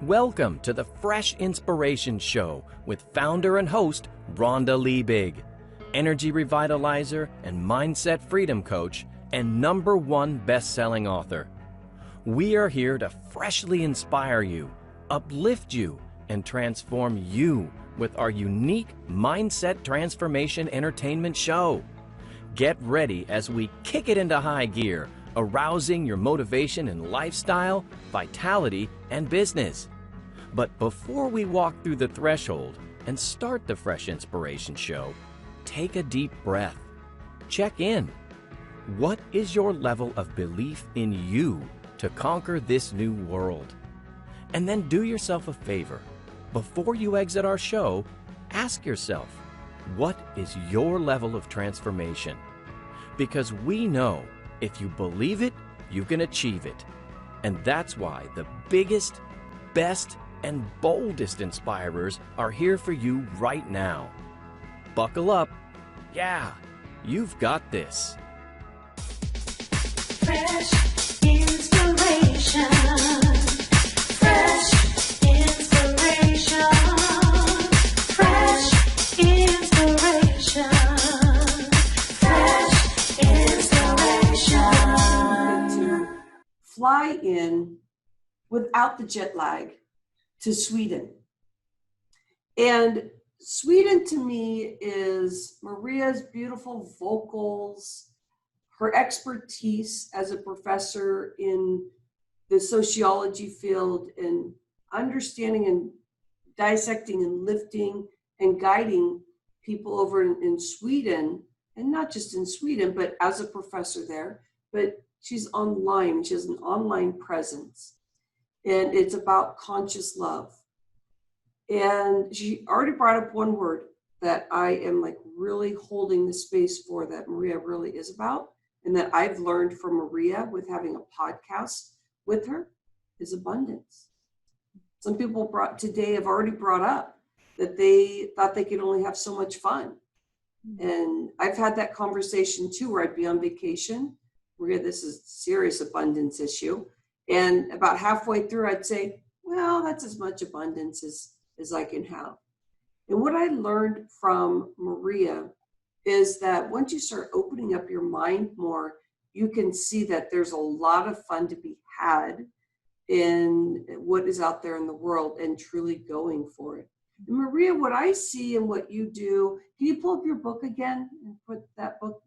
Welcome to the Fresh Inspiration Show with founder and host Rhonda Liebig, energy revitalizer and mindset freedom coach and #1 best-selling author. We are here to freshly inspire you, uplift you, and transform you with our unique mindset transformation entertainment show. Get ready as we kick it into high gear, arousing your motivation in lifestyle, vitality, and business. But before we walk through the threshold and start the Fresh Inspiration Show, take a deep breath. Check in. What is your level of belief in you to conquer this new world? And then do yourself a favor. Before you exit our show, ask yourself, what is your level of transformation? Because we know if you believe it, you can achieve it. And that's why the biggest, best, and boldest inspirers are here for you right now. Buckle up. Yeah, you've got this. Fresh inspiration. Fresh inspiration. Fresh inspiration. Fresh inspiration. To fly in without the jet lag to Sweden. And Sweden to me is Maria's beautiful vocals, her expertise as a professor in the sociology field, and understanding and dissecting and lifting and guiding people over in Sweden, and not just in Sweden, but as a professor there. But she's online, she has an online presence. And it's about conscious love. And she already brought up one word that I am like really holding the space for, that Maria really is about, and that I've learned from Maria with having a podcast with her, is abundance. Some people today have already brought up that they thought they could only have so much fun. And I've had that conversation too, where I'd be on vacation. Maria, this is a serious abundance issue. And about halfway through, I'd say, well, that's as much abundance as I can have. And what I learned from Maria is that once you start opening up your mind more, you can see that there's a lot of fun to be had in what is out there in the world and truly going for it. And Maria, what I see and what you do, can you pull up your book again and put that book?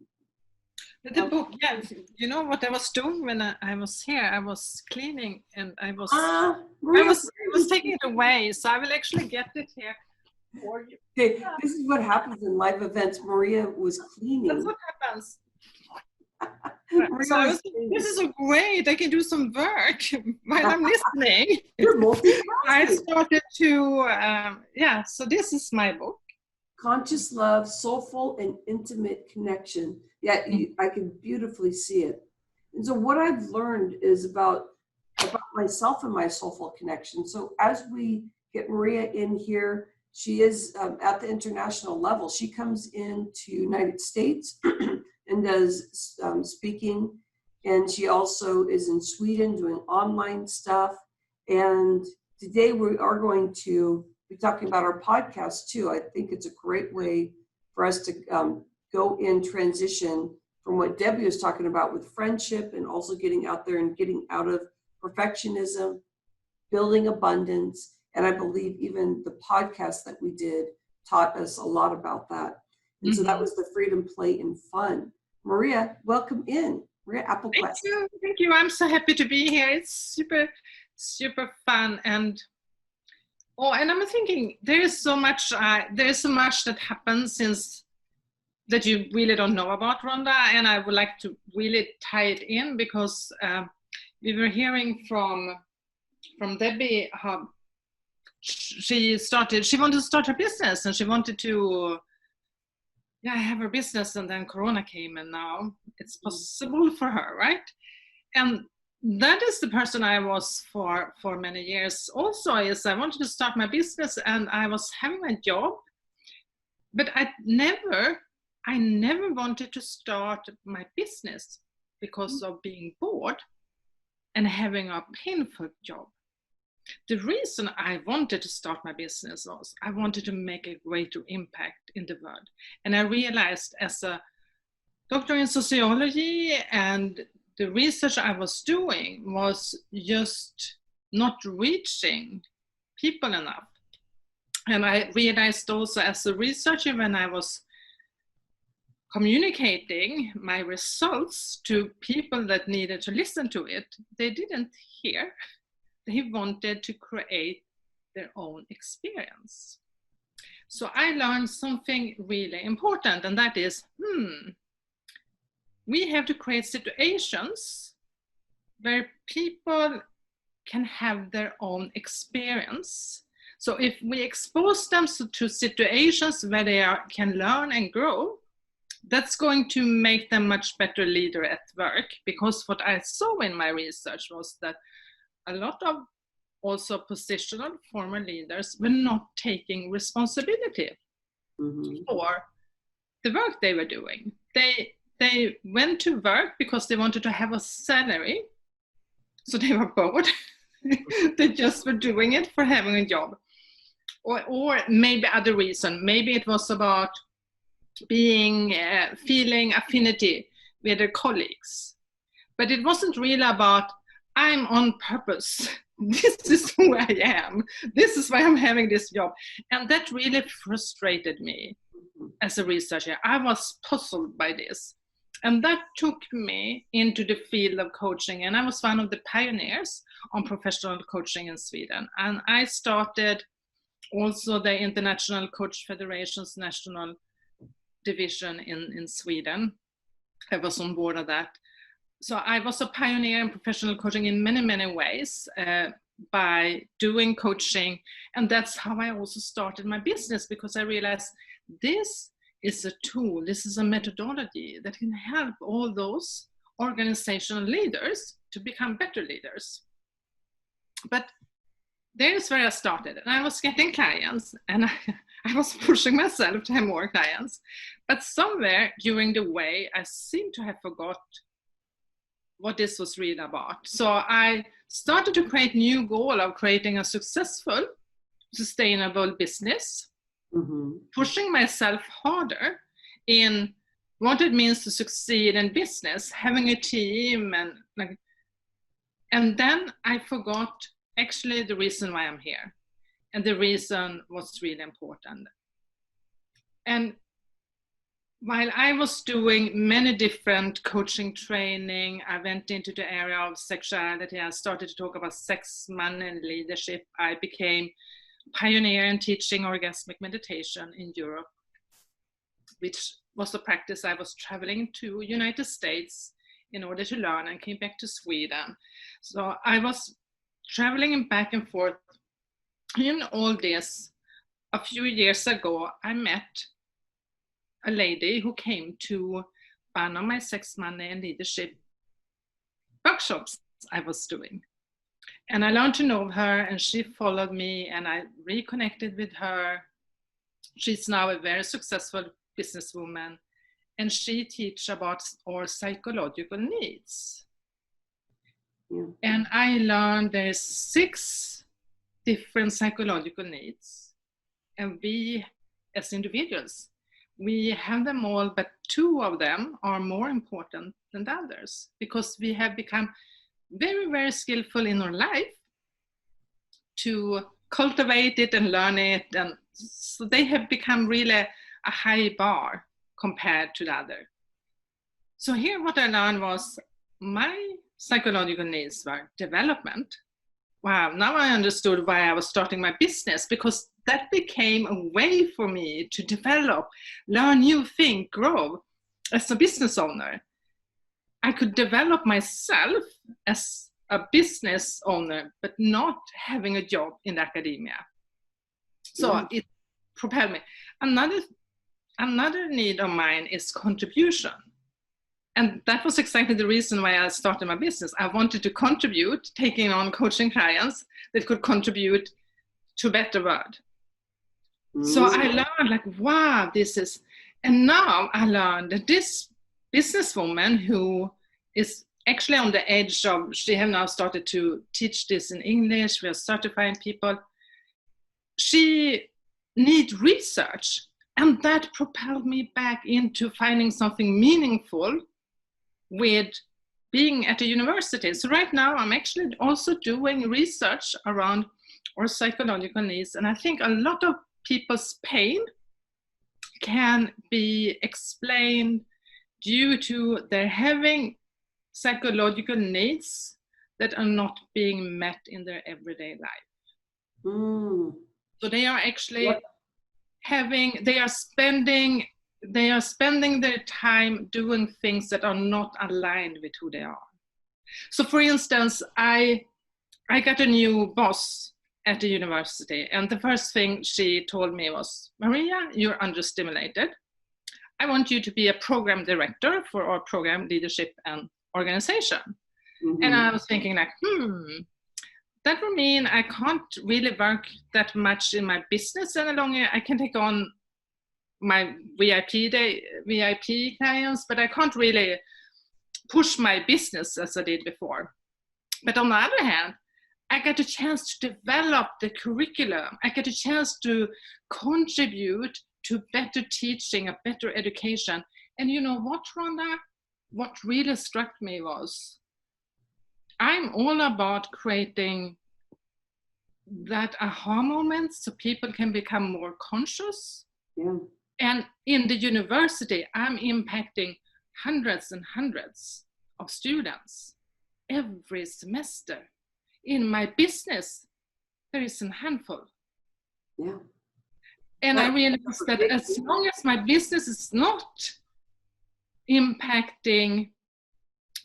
The book, yeah. You know what I was doing when I was here? I was cleaning, and I was taking it away. So I will actually get it here for you. Okay, this is what happens in live events. Maria was cleaning. That's what happens. Maria So was this is so great. I can do some work while I'm listening. You're multitasking. I started to, so this is my book. Conscious Love, Soulful and Intimate Connection. Yeah, I can beautifully see it. And so what I've learned is about myself and my soulful connection. So as we get Maria in here, she is at the international level. She comes into United States and does speaking. And she also is in Sweden doing online stuff. And today we are going to be talking about our podcast too. I think it's a great way for us to go in transition from what Debbie was talking about with friendship, and also getting out there and getting out of perfectionism, building abundance. And I believe even the podcast that we did taught us a lot about that. And so that was the freedom, play, and fun. Maria, welcome in. Maria Applequest. Thank you. I'm so happy to be here. It's super, super fun. And I'm thinking there is so much that happens since that you really don't know about, Rhonda, and I would like to really tie it in, because we were hearing from Debbie how she wanted to start her business, and she wanted to have her business, and then Corona came, and now it's possible for her, right? And that is the person I was for many years also. Is I wanted to start my business, and I was having my job, but I never wanted to start my business because of being bored and having a painful job. the reason I wanted to start my business was I wanted to make a greater impact in the world. And I realized as a doctor in sociology and the research I was doing was just not reaching people enough. And I realized also as a researcher, when I was communicating my results to people that needed to listen to it, they didn't hear. They wanted to create their own experience. So I learned something really important, and that is, we have to create situations where people can have their own experience. So if we expose them to situations where they can learn and grow, that's going to make them much better leader at work. Because what I saw in my research was that a lot of also positional former leaders were not taking responsibility for the work they were doing. They went to work because they wanted to have a salary, so they were bored. They just were doing it for having a job. Or maybe other reason. Maybe it was about feeling affinity with their colleagues. But it wasn't really about, I'm on purpose. This is who I am. This is why I'm having this job. And that really frustrated me as a researcher. I was puzzled by this. And that took me into the field of coaching. And I was one of the pioneers on professional coaching in Sweden. And I started also the International Coach Federation's national division in Sweden. I was on board of that. So I was a pioneer in professional coaching in many, many ways by doing coaching. And that's how I also started my business, because I realized this is a tool, this is a methodology that can help all those organizational leaders to become better leaders. But there's where I started, and I was getting clients, and I was pushing myself to have more clients. But somewhere during the way, I seem to have forgot what this was really about. So I started to create a new goal of creating a successful, sustainable business, pushing myself harder in what it means to succeed in business, having a team, and then I forgot actually the reason why I'm here. And the reason was really important. And while I was doing many different coaching training, I went into the area of sexuality. I started to talk about sex, money, and leadership. I became pioneer in teaching orgasmic meditation in Europe, which was a practice I was traveling to United States in order to learn, and came back to Sweden. So I was traveling back and forth in all this. A few years ago, I met a lady who came to one of my sex, money, and leadership workshops I was doing. And I learned to know her, and she followed me, and I reconnected with her. She's now a very successful businesswoman, and she teaches about our psychological needs. And I learned there's 6 different psychological needs. And we, as individuals, we have them all, but 2 of them are more important than the others, because we have become very, very skillful in our life to cultivate it and learn it. And so they have become really a high bar compared to the other. So here what I learned was my psychological needs were development. Wow, now I understood why I was starting my business, because that became a way for me to develop, learn new things, grow as a business owner. I could develop myself as a business owner, but not having a job in academia. So it propelled me. Another need of mine is contribution. And that was exactly the reason why I started my business. I wanted to contribute, taking on coaching clients that could contribute to a better world. So I learned like, wow, this is, and now I learned that this businesswoman who is actually on the edge of, she have now started to teach this in English. We are certifying people. She need research, and that propelled me back into finding something meaningful with being at a university. So right now I'm actually also doing research around our psychological needs, and I think a lot of people's pain can be explained due to their having psychological needs that are not being met in their everyday life. Mm. So they are actually Yep. they are spending their time doing things that are not aligned with who they are. So for instance, I got a new boss at the university, and the first thing she told me was, Maria, you're understimulated. I want you to be a program director for our program leadership and organization. Mhm. And I was thinking like, that would mean I can't really work that much in my business any longer. I can take on my VIP clients, but I can't really push my business as I did before. But on the other hand, I get a chance to develop the curriculum. I get a chance to contribute to better teaching, a better education. And you know what, Rhonda? What really struck me was, I'm all about creating that aha moment so people can become more conscious. Yeah. And in the university, I'm impacting hundreds and hundreds of students every semester. In my business, there is a handful. Yeah. And I Well, realized that as long as my business is not impacting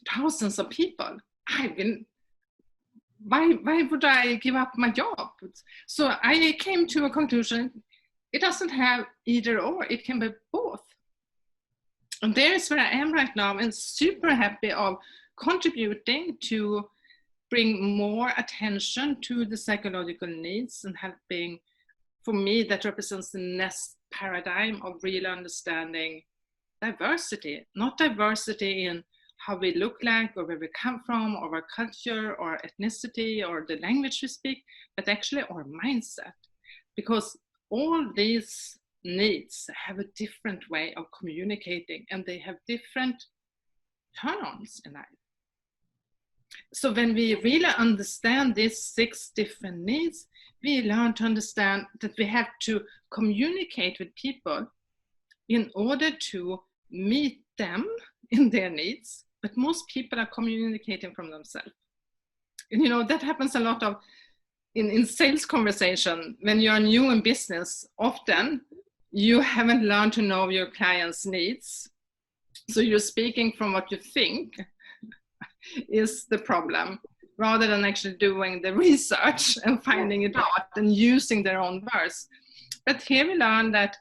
thousands of people, why would I give up my job? So I came to a conclusion, it doesn't have either or, it can be both. And there's where I am right now, and super happy of contributing to bring more attention to the psychological needs and helping, for me, that represents the next paradigm of really understanding diversity, not diversity in how we look like or where we come from or our culture or ethnicity or the language we speak, but actually our mindset. Because all these needs have a different way of communicating, and they have different turn-ons in life. So when we really understand these 6 different needs, we learn to understand that we have to communicate with people in order to meet them in their needs, but most people are communicating from themselves. And you know, that happens a lot of in sales conversation. When you're new in business, often you haven't learned to know your client's needs. So you're speaking from what you think is the problem, rather than actually doing the research and finding it out and using their own words. But here we learn that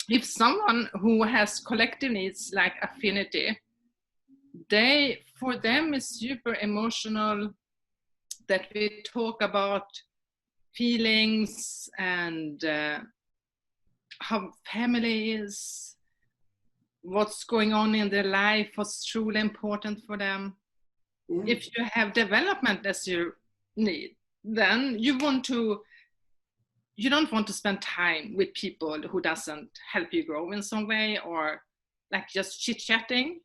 if someone who has collective needs like affinity, for them it's super emotional that we talk about feelings and how family is, what's going on in their life, what's truly important for them. Yeah. If you have development as your need, then you don't want to spend time with people who doesn't help you grow in some way, or like just chit-chatting.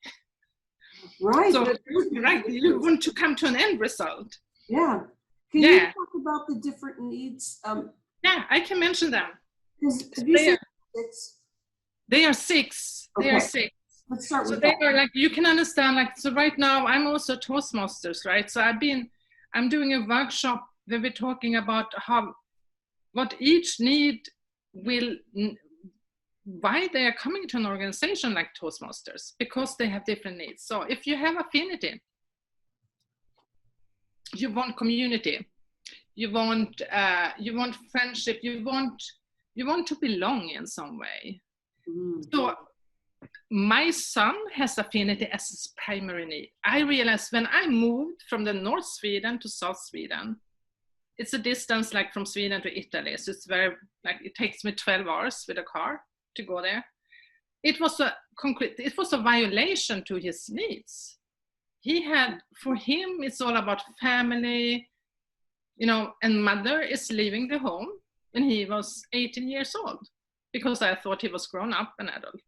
Right. So But- right, you want to come to an end result. Yeah. Can Yeah. you talk about the different needs? Yeah, I can mention them. Have you said 6? They are 6. They are Okay. 6. Let's start So with they that. are like, you can understand, like, so right now I'm also Toastmasters, right? So I'm doing a workshop where we're talking about what each need why they are coming to an organization like Toastmasters, because they have different needs. So if you have affinity, you want community, you want friendship, you want to belong in some way. Mm. So my son has affinity as his primary need. I realized when I moved from the North Sweden to South Sweden, it's a distance like from Sweden to Italy. So it's very, like, it takes me 12 hours with a car to go there. It was a violation to his needs. for him, it's all about family, you know, and mother is leaving the home when he was 18 years old because I thought he was grown up, an adult.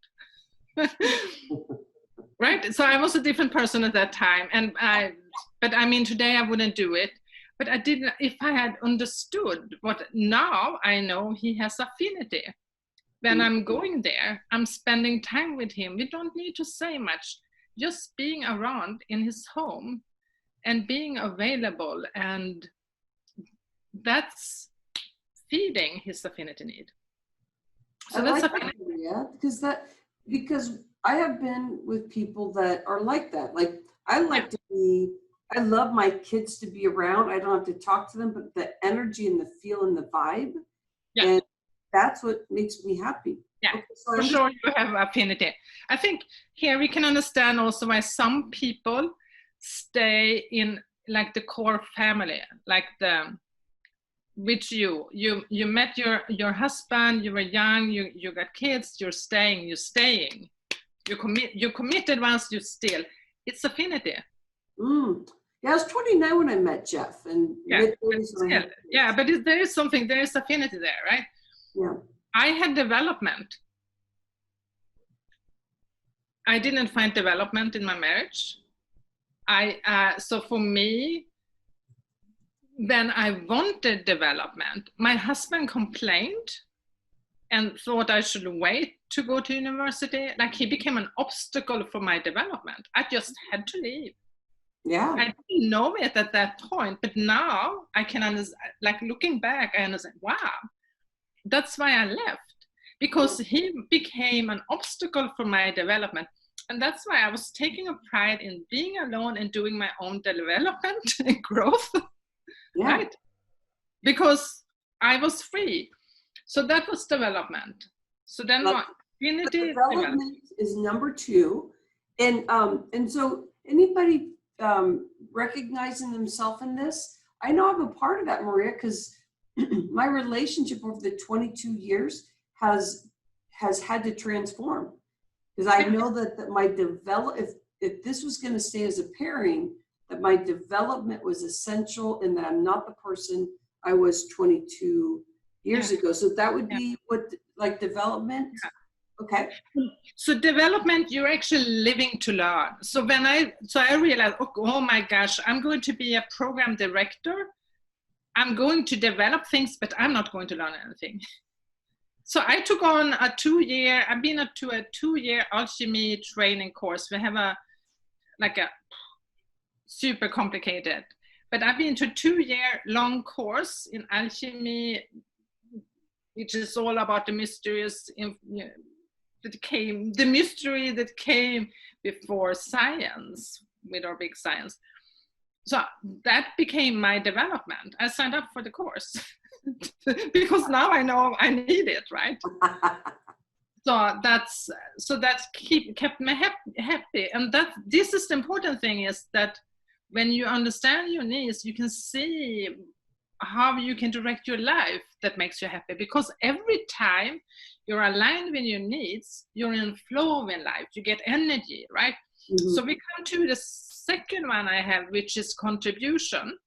Right? So I was a different person at that time. But I mean, today I wouldn't do it. But I didn't, if I had understood what now I know he has affinity. When I'm going there, I'm spending time with him. We don't need to say much. Just being around in his home and being available, and that's feeding his affinity need. So that's like affinity. that, because I have been with people that are like that. Like I like to be, I love my kids to be around. I don't have to talk to them, but the energy and the feel and the vibe, and that's what makes me happy. Yeah, okay, so for sure you have affinity. I think here we can understand also why some people stay in like the core family, like which you met your husband, you were young, you got kids, you're staying. You committed once, you still. It's affinity. Yeah, I was 29 when I met Jeff, and but there is something, there is affinity there, right? Yeah. I had development. I didn't find development in my marriage. So for me, when I wanted development, my husband complained and thought I should wait to go to university. Like he became an obstacle for my development. I just had to leave. Yeah. I didn't know it at that point, but now I can understand, like looking back, I understand, wow, that's why I left, because he became an obstacle for my development. And that's why I was taking a pride in being alone and doing my own development and growth, right? Because I was free. So that was development. So then development is number 2. And so anybody recognizing themselves in this, I know I'm a part of that, Maria, because my relationship over the 22 years has had to transform, because I know that my if this was going to stay as a pairing, that my development was essential, and that I'm not the person I was 22 years ago. So that would be what, like, development. Okay. So development, you're actually living to learn. So I realized, oh my gosh, I'm going to be a program director. I'm going to develop things, but I'm not going to learn anything. So I took on I've been to a 2-year alchemy training course. We have a super complicated, but I've been to a 2-year long course in alchemy, which is all about the mysterious, the mystery that came before science, with our big science. So that became my development. I signed up for the course because now I know I need it, right? So that kept me happy. And this is the important thing, is that when you understand your needs, you can see how you can direct your life that makes you happy. Because every time you're aligned with your needs, you're in flow in life, you get energy, right? Mm-hmm. So we come to the second one I have, which is contribution.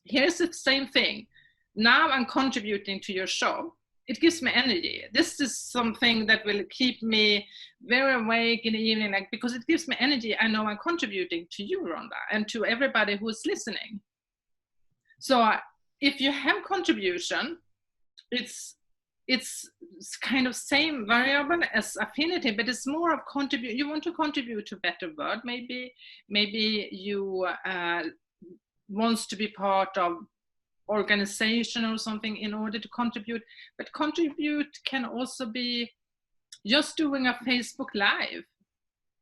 Here's the same thing. Now I'm contributing to your show. It gives me energy. This is something that will keep me very awake in the evening, because it gives me energy. I know I'm contributing to you, Rhonda, and to everybody who is listening. So if you have contribution, it's kind of same variable as affinity, but it's more of contribute. You want to contribute to a better world. Maybe you wants to be part of organization or something in order to contribute. But contribute can also be just doing a Facebook Live,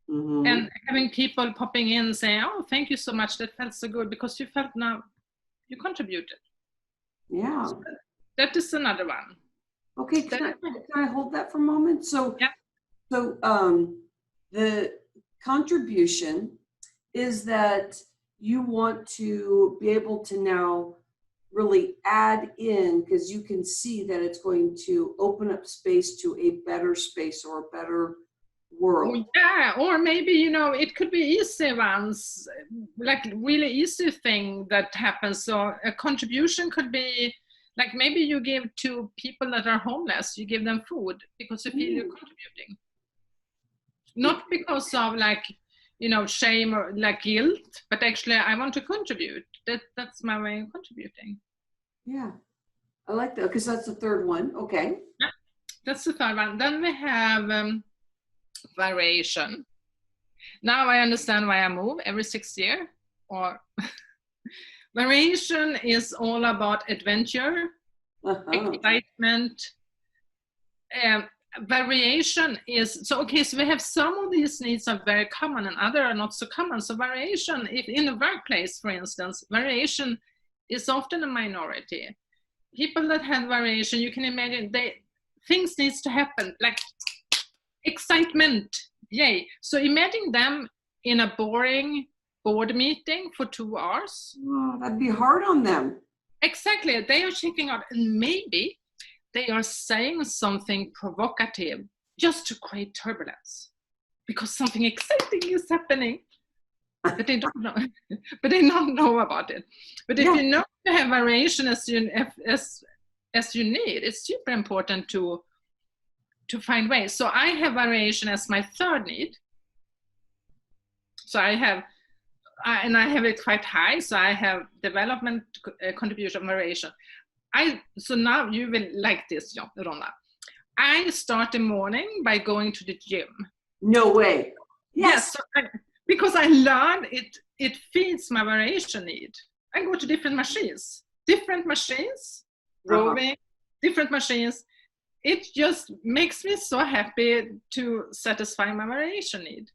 mm-hmm. and having people popping in saying, "Oh, thank you so much. That felt so good," because you felt now you contributed. Yeah, so that is another one. Okay, can I hold that for a moment? So, the contribution is that you want to be able to now really add in, because you can see that it's going to open up space to a better space or a better world. Yeah, or maybe, you know, it could be easy ones, like really easy thing that happens. So a contribution could be like maybe you give to people that are homeless, you give them food because you feel you're contributing. Not because of like, you know, shame or like guilt, but actually I want to contribute. That's my way of contributing. Yeah, I like that because that's the third one. Okay. Yeah, that's the third one. Then we have variation. Now I understand why I move every 6 years. Or variation is all about adventure, excitement. Variation is so okay. So we have some of these needs are very common and other are not so common. So variation, if in a workplace, for instance, variation is often a minority. People that have variation, you can imagine things needs to happen, like excitement, yay. So imagine them in a boring board meeting for 2 hours. Oh, that'd be hard on them. Exactly, they are checking out, and maybe they are saying something provocative just to create turbulence because something exciting is happening, but they don't know. But they don't know about it. But if you know you have variation as you need, it's super important to find ways. So I have variation as my third need. So I have it quite high. So I have development, contribution, variation. So now you will like this, Rhonda. I start the morning by going to the gym. No way. Yes, because I learned it feeds my variation need. I go to different machines, rowing, different machines. It just makes me so happy to satisfy my variation need.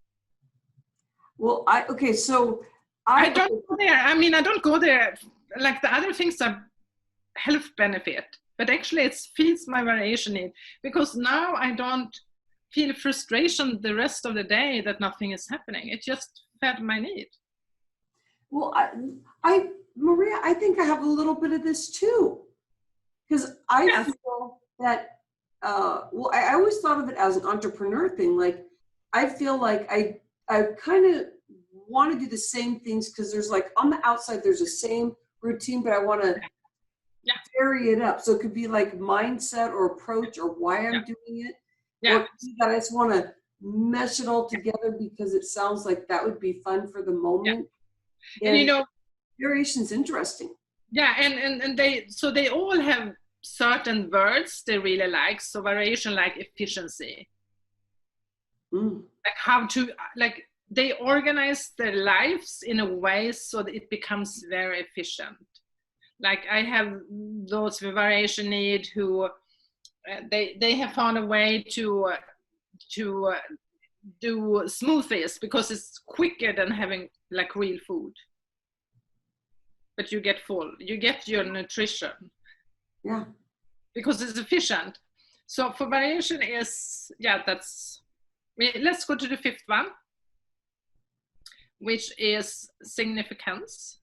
Well, so I don't go there. I mean, I don't go there like the other things are health benefit, but actually it feeds my variation need because now I don't feel frustration the rest of the day that nothing is happening. It just fed my need. Well, Maria, I think I have a little bit of this too, because I feel that. I always thought of it as an entrepreneur thing. Like, I feel like I kind of want to do the same things because there's like on the outside there's the same routine, but I want to vary it up. So it could be like mindset or approach or why I'm doing it. Or that I just want to mesh it all together because it sounds like that would be fun for the moment. And you know, variation's interesting. Yeah, and they all have certain words they really like. So variation, like efficiency, like how to they organize their lives in a way so that it becomes very efficient. Like I have those with variation need who they have found a way to do smoothies because it's quicker than having like real food. But you get full, you get your nutrition. Yeah. Because it's efficient. So for variation is, let's go to the fifth one, which is significance.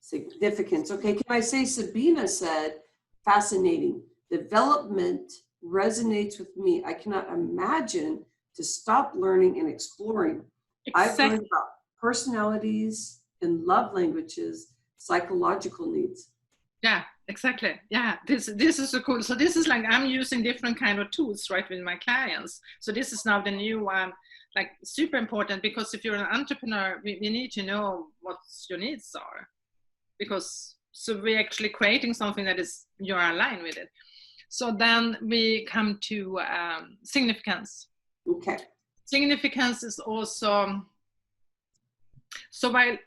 Significance. Okay, can I say Sabina said, fascinating. Development resonates with me. I cannot imagine to stop learning and exploring. Exactly. I've learned about personalities and love languages, psychological needs. Yeah, exactly. Yeah, this is so cool. So this is like I'm using different kind of tools right with my clients. So this is now the new one, like super important because if you're an entrepreneur, we need to know what your needs are, because so we're actually creating something that is you're aligned with it. So then we come to significance. Okay. Significance is also so while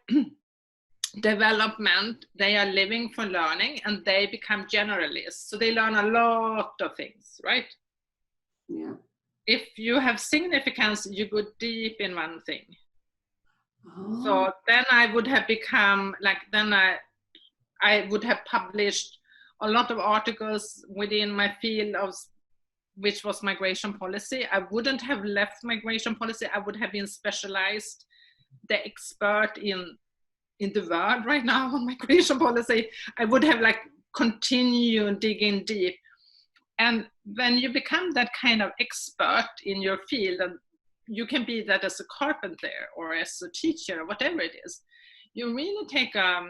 development, they are living for learning and they become generalists. So they learn a lot of things, right? Yeah. If you have significance, you go deep in one thing. Oh. So then I would have become like, then I would have published a lot of articles within my field of which was migration policy. I wouldn't have left migration policy. I would have been specialized, the expert in the world right now on migration policy. I would have like continued digging deep. And when you become that kind of expert in your field, and you can be that as a carpenter or as a teacher, whatever it is. You really take a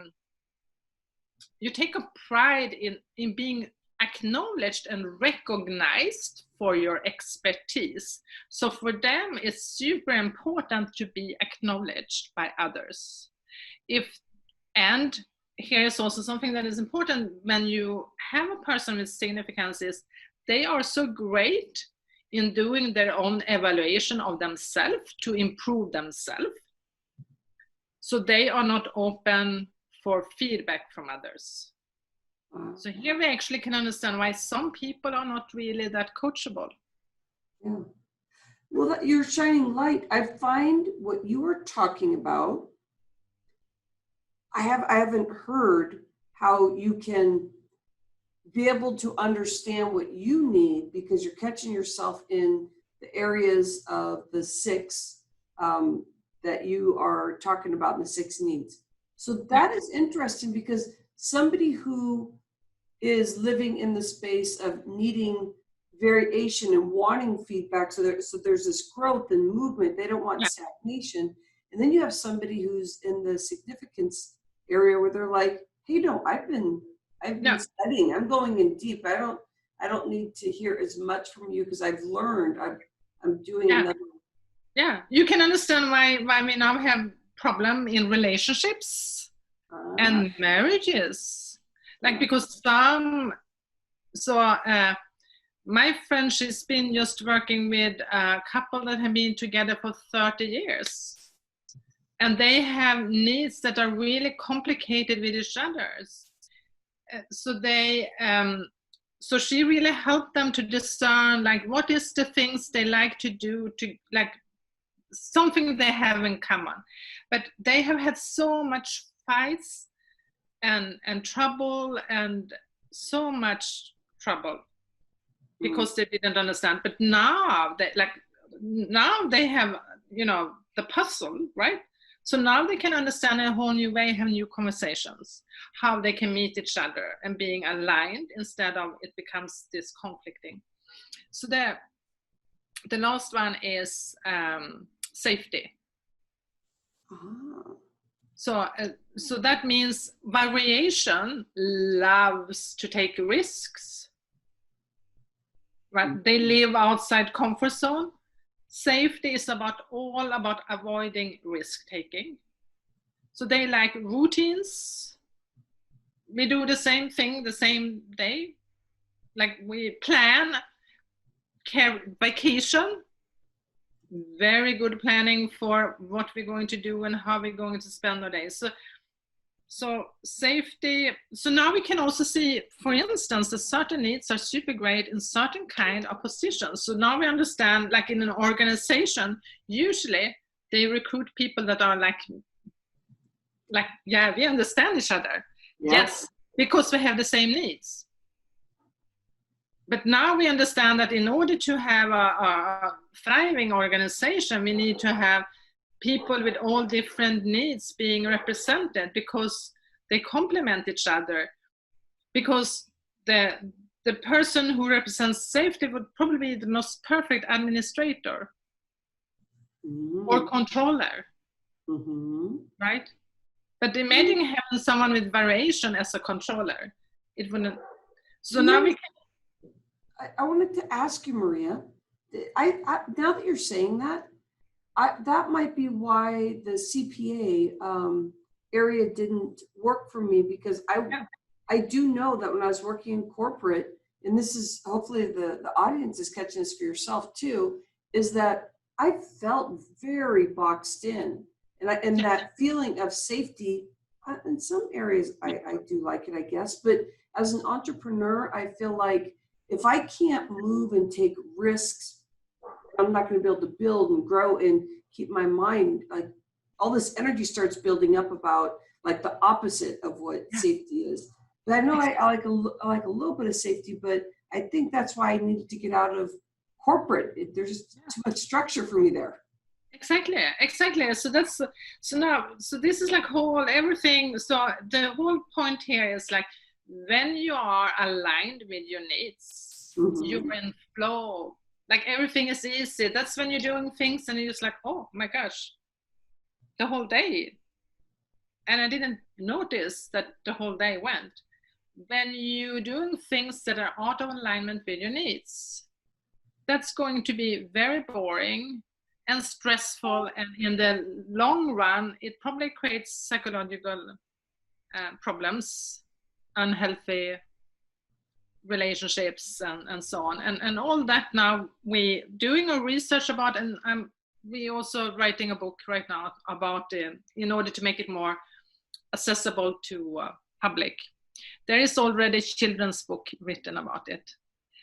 pride in being acknowledged and recognized for your expertise. So for them, it's super important to be acknowledged by others. And here's also something that is important when you have a person with significance is they are so great in doing their own evaluation of themselves to improve themselves. So they are not open for feedback from others. So here we actually can understand why some people are not really that coachable. Yeah. Well, you're shining light. I find what you were talking about, I haven't heard how you can be able to understand what you need because you're catching yourself in the areas of the 6 that you are talking about in the 6 needs. So that is interesting because somebody who is living in the space of needing variation and wanting feedback, so there's this growth and movement, they don't want stagnation. And then you have somebody who's in the significance area where they're like, hey, no, I've been studying, I'm going in deep, I don't need to hear as much from you because I've learned, I'm doing another. Yeah, you can understand why we now have problem in relationships and marriages. Like because my friend, she's been just working with a couple that have been together for 30 years. And they have needs that are really complicated with each other. So she really helped them to discern, like, what is the things they like to do to, like, something they have in common. But they have had so much fights and trouble and so much trouble because they didn't understand. But now they have, the puzzle, right? So now they can understand in a whole new way, have new conversations, how they can meet each other and being aligned instead of it becomes this conflicting. So the last one is safety. So that means variation loves to take risks, right? They live outside comfort zone. Safety is all about avoiding risk taking. So they like routines. We do the same thing the same day. Like we plan vacation, very good planning for what we're going to do and how we're going to spend our days. So safety. So now we can also see, for instance, that certain needs are super great in certain kind of positions. So now we understand, like in an organization, usually they recruit people that are like, yeah, we understand each other. Yeah. Yes, because we have the same needs. But now we understand that in order to have a thriving organization, we need to have people with all different needs being represented because they complement each other. Because the person who represents safety would probably be the most perfect administrator or controller, right? But imagine having someone with variation as a controller. It wouldn't. So now we can. I wanted to ask you, Maria, I now that you're saying that, that might be why the CPA area didn't work for me, because I do know that when I was working in corporate, and this is hopefully the audience is catching this for yourself too, is that I felt very boxed in, and that feeling of safety in some areas I do like it, I guess, but as an entrepreneur, I feel like if I can't move and take risks, I'm not going to be able to build and grow and keep my mind, like all this energy starts building up about like the opposite of what safety is. But I know I like a little bit of safety, but I think that's why I needed to get out of corporate. There's just too much structure for me there. Exactly. So this is like everything. So the whole point here is like, when you are aligned with your needs, you're in flow like everything is easy. That's when you're doing things and you're just like, oh my gosh, the whole day. And I didn't notice that the whole day went. When you're doing things that are out of alignment with your needs, that's going to be very boring and stressful. And in the long run, it probably creates psychological problems, unhealthy relationships, and so on. And all that now we doing a research about, and we also writing a book right now about in order to make it more accessible to public. There is already a children's book written about it,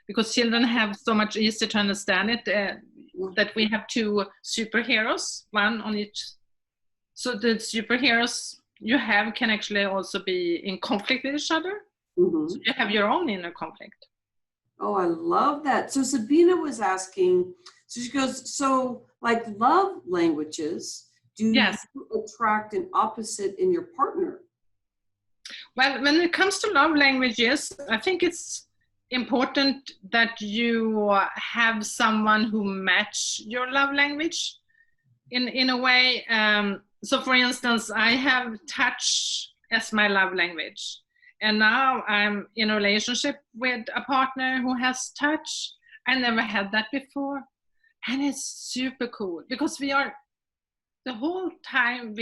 because children have so much easier to understand it, that we have two superheroes, one on each. So the superheroes you have can actually also be in conflict with each other. Mhm. So you have your own inner conflict. Oh, I love that. So Sabina was asking, so she goes, so like love languages, do Yes. you attract an opposite in your partner? Well, when it comes to love languages, I think it's important that you have someone who match your love language in a way. So for instance, I have touch as my love language. And now I'm in a relationship with a partner who has touch. I never had that before. And it's super cool because we are the whole time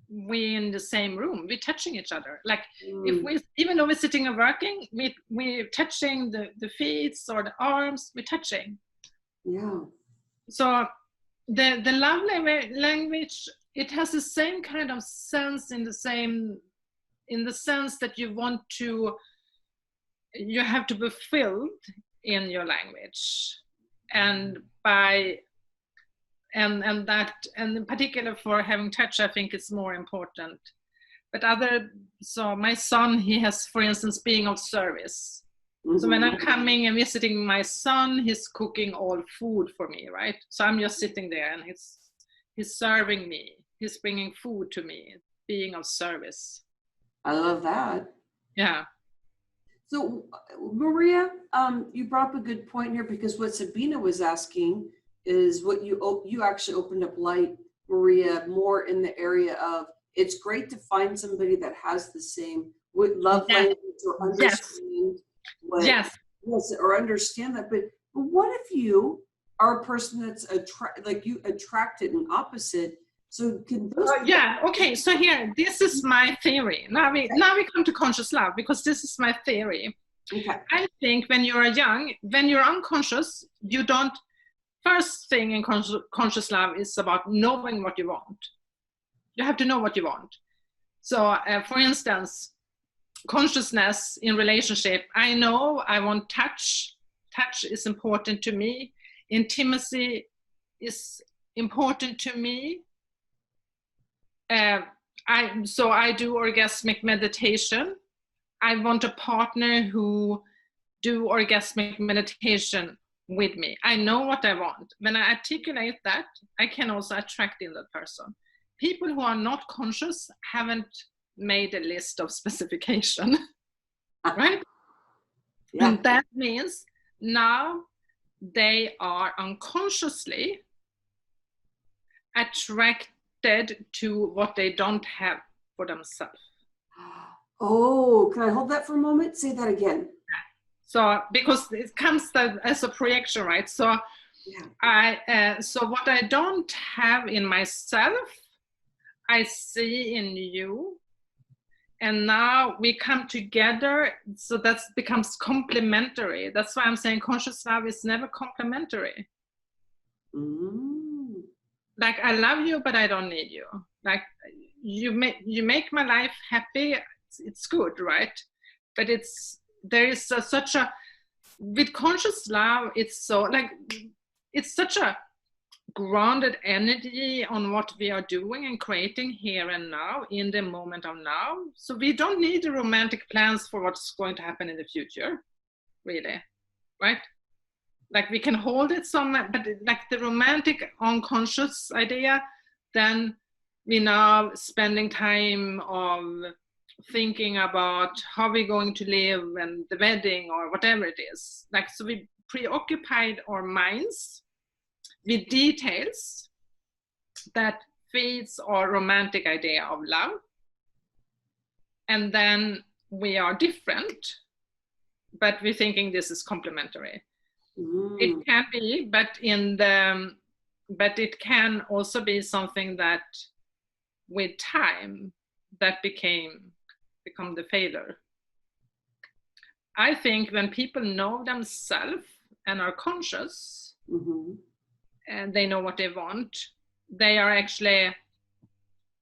we in the same room, we're touching each other. Like if we, even though we're sitting and working, we're touching the feet or the arms, we're touching. Yeah. So the love language, it has the same kind of sense in the sense that you have to be filled in your language, and that, and in particular for having touch, I think it's more important. But so my son, he has, for instance, being of service. Mm-hmm. So when I'm coming and visiting my son, he's cooking all food for me, right? So I'm just sitting there and he's serving me. He's bringing food to me, being of service. I love that. Yeah. So Maria, you brought up a good point here, because what Sabina was asking is what you actually opened up light, Maria, more in the area of, it's great to find somebody that has the same love language or understand or understand that. But what if you are a person that's attracted and opposite? So can those okay, so here, this is my theory. Now we come to conscious love, because this is my theory. Okay. I think when you're young, when you're unconscious, you don't, first thing in conscious love is about knowing what you want. You have to know what you want. So for instance, consciousness in relationship, I know I want touch. Touch is important to me. Intimacy is important to me. So I do orgasmic meditation. I want a partner who do orgasmic meditation with me. I know what I want. When I articulate that, I can also attract in that person. People who are not conscious haven't made a list of specification, right? Yeah. And that means now they are unconsciously attracted to what they don't have for themselves. Oh, can I hold that for a moment? Say that again. So because it comes as a projection, right? So so what I don't have in myself, I see in you, and now we come together. So that becomes complementary. That's why I'm saying conscious love is never complementary. Like I love you, but I don't need you. Like you make my life happy. It's good, right? But there is such a, with conscious love, it's such a grounded energy on what we are doing and creating here and now, in the moment of now. So we don't need the romantic plans for what's going to happen in the future, really, right? Like we can hold it somewhere, but like the romantic unconscious idea, then we now spending time of thinking about how we're going to live and the wedding or whatever it is. Like, so we preoccupied our minds with details that feeds our romantic idea of love. And then we are different, but we're thinking this is complementary. It can be, but it can also be something that with time that become the failure. I think when people know themselves and are conscious, and they know what they want, they are actually,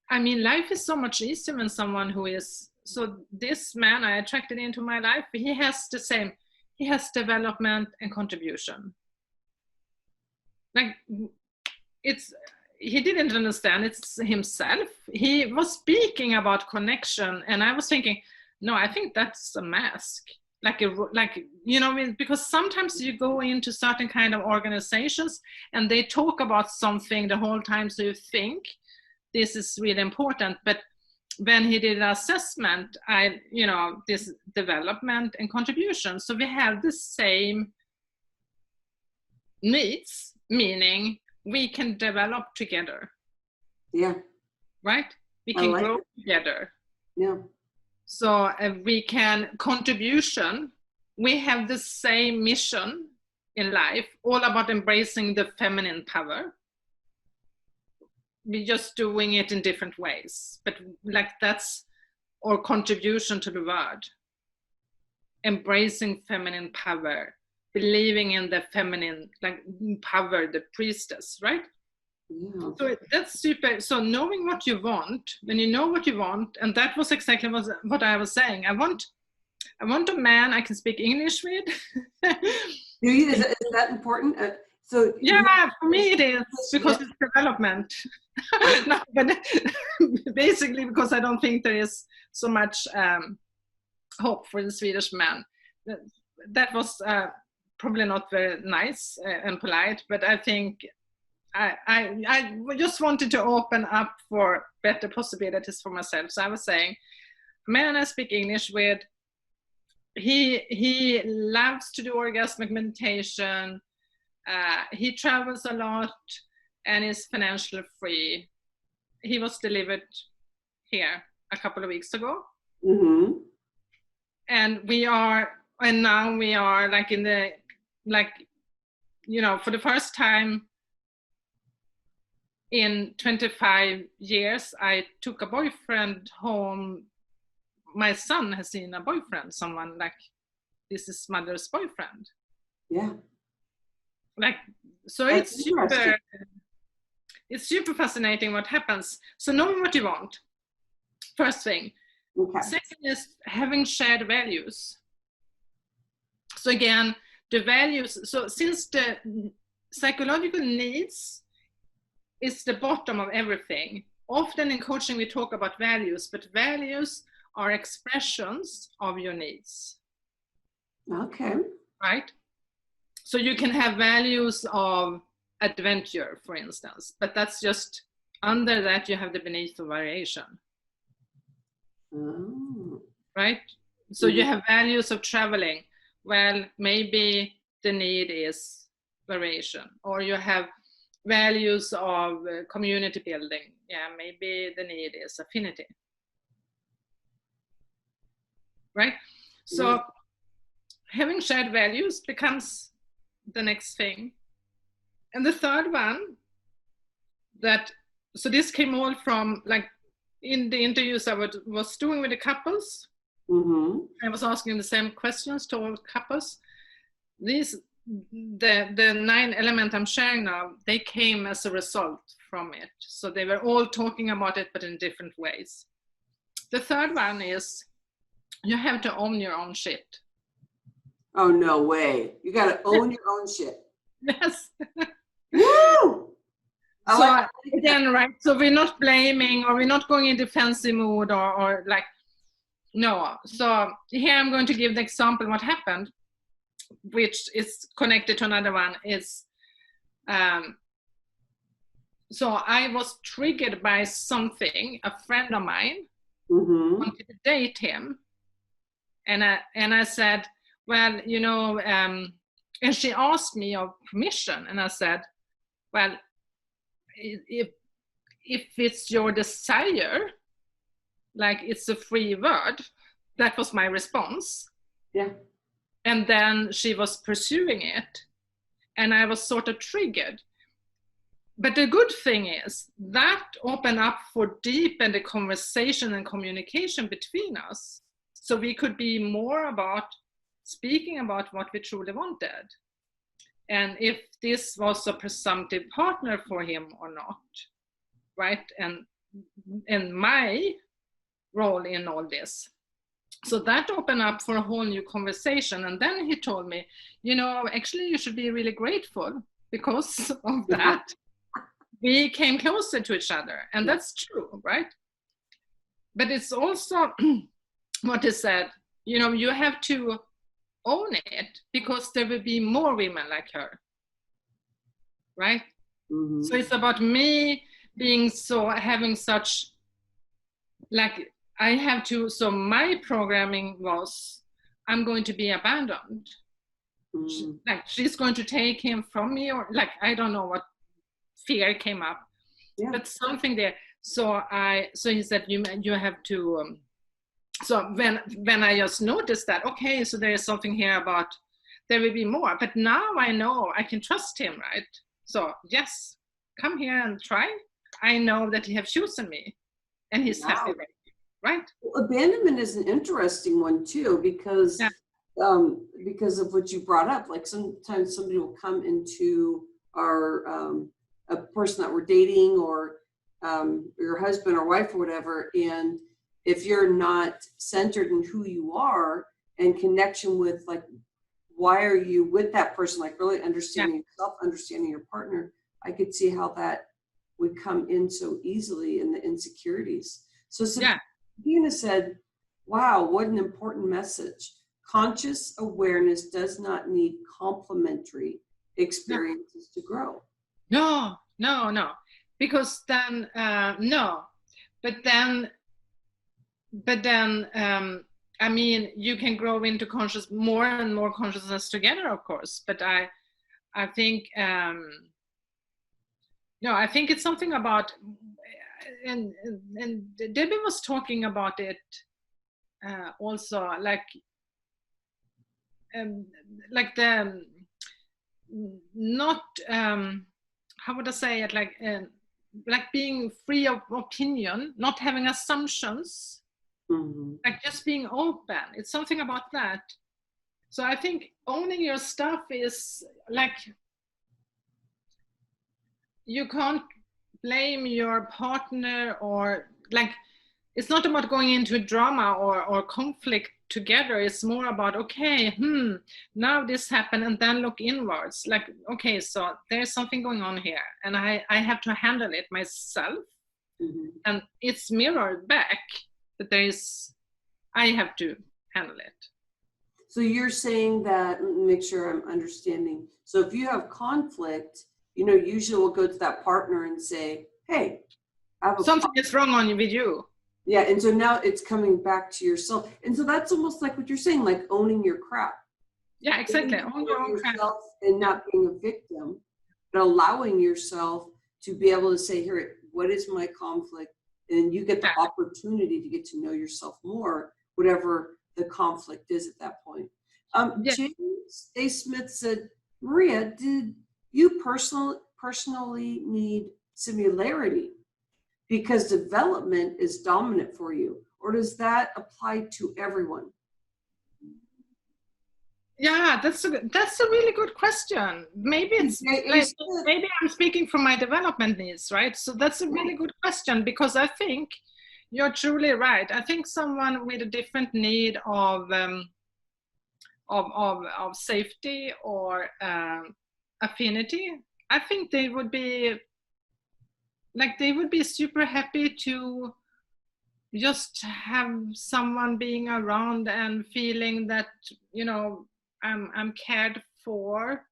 I mean, life is so much easier when someone who is, so this man I attracted into my life, he has the same, he has development and contribution. Like, he didn't understand it's himself. He was speaking about connection, and I was thinking, no, I think that's a mask. Like, you know, because sometimes you go into certain kind of organizations and they talk about something the whole time, so you think this is really important. But when he did an assessment, this development and contribution, so we have the same needs, meaning we can develop together. Yeah. Right? We can grow together. Yeah. So we can contribution. We have the same mission in life, all about embracing the feminine power. We're just doing it in different ways, but like that's our contribution to the world. Embracing feminine power, believing in the feminine, like power, the priestess, right? Yeah. So that's super. So knowing what you want, when you know what you want, and that was exactly what I was saying. I want a man I can speak English with. Is that important? So yeah, for me it is, because it's development. No, but basically because I don't think there is so much hope for the Swedish man. That was probably not very nice and polite, but I think I just wanted to open up for better possibilities for myself. So I was saying, man I speak English with, he loves to do orgasmic meditation, he travels a lot and is financially free. He was delivered here a couple of weeks ago. And now we are like in the, like, you know, for the first time in 25 years, I took a boyfriend home. My son has seen a boyfriend, someone like, this is mother's boyfriend. Yeah. Like, so it's super fascinating what happens. So knowing what you want, first thing. Okay. Second is having shared values. So again, the values, so since the psychological needs is the bottom of everything, often in coaching we talk about values, but values are expressions of your needs. Okay. Right? So you can have values of adventure, for instance, but that's just, under that you have the beneath of variation. Oh. Right? So you have values of traveling. Well, maybe the need is variation, or you have values of community building. Yeah, maybe the need is affinity. Right? So having shared values becomes the next thing. And the third one, so this came all from, like, in the interviews I was doing with the couples. I was asking the same questions to all couples. The 9 elements I'm sharing now, they came as a result from it. So they were all talking about it, but in different ways. The third one is, you have to own your own shit. Oh, no way. You got to own your own shit. Yes. Woo! So again, right, so we're not blaming, or we're not going in defensive mood, or like, no. So here I'm going to give the example what happened, which is connected to another one, is, so I was triggered by something. A friend of mine wanted to date him, and I said, well, you know, And she asked me of permission, and I said, well, if it's your desire, like it's a free word. That was my response. Yeah. And then she was pursuing it, and I was sort of triggered. But the good thing is that opened up for deepened conversation and communication between us. So we could be more about speaking about what we truly wanted. And if this was a presumptive partner for him or not, right? And my role in all this. So that opened up for a whole new conversation. And then he told me, actually you should be really grateful because of that. We came closer to each other, and that's true, right? But it's also what he said, you have to own it because there will be more women like her, right? Mm-hmm. So it's about me having such, like, I have to, so my programming was, I'm going to be abandoned. Mm-hmm. Like, she's going to take him from me, or like, I don't know what fear came up, but something there. So he said, you have to, so when I just noticed that, okay, so there is something here about, there will be more, but now I know I can trust him, right? So yes, come here and try. I know that he has chosen me, and he's happy with me, right? Well, abandonment is an interesting one too, because of what you brought up. Like sometimes somebody will come into our a person that we're dating, or your husband or wife or whatever, and if you're not centered in who you are and connection with, like, why are you with that person, like really understanding yourself, understanding your partner, I could see how that would come in so easily in the insecurities. So Sabina said, wow, what an important message. Conscious awareness does not need complementary experiences to grow. No, because then no, but then I mean, you can grow into more and more consciousness together, of course, but I think I think it's something about, and Debbie was talking about it also, like the not how would I say it, like being free of opinion, not having assumptions, like just being open. It's something about that. So I think owning your stuff is like, you can't blame your partner, or like, it's not about going into drama or conflict together. It's more about, okay, now this happened, and then look inwards, like, okay, so there's something going on here, and I have to handle it myself, and it's mirrored back, but I have to handle it. So you're saying that, make sure I'm understanding. So if you have conflict, usually we'll go to that partner and say, hey, I have something is wrong with you. Yeah, and so now it's coming back to yourself. And so that's almost like what you're saying, like owning your crap. Yeah, exactly. Own your own crap. And not being a victim, but allowing yourself to be able to say, here, what is my conflict? And you get the opportunity to get to know yourself more, whatever the conflict is at that point. James A. Smith said, Maria, did you personally need similarity because development is dominant for you, or does that apply to everyone? Yeah, that's a really good question. Maybe it's maybe I'm speaking from my development needs, right? So that's a really good question, because I think you're truly right. I think someone with a different need of safety or affinity, I think they would be super happy to just have someone being around and feeling that, I'm cared for.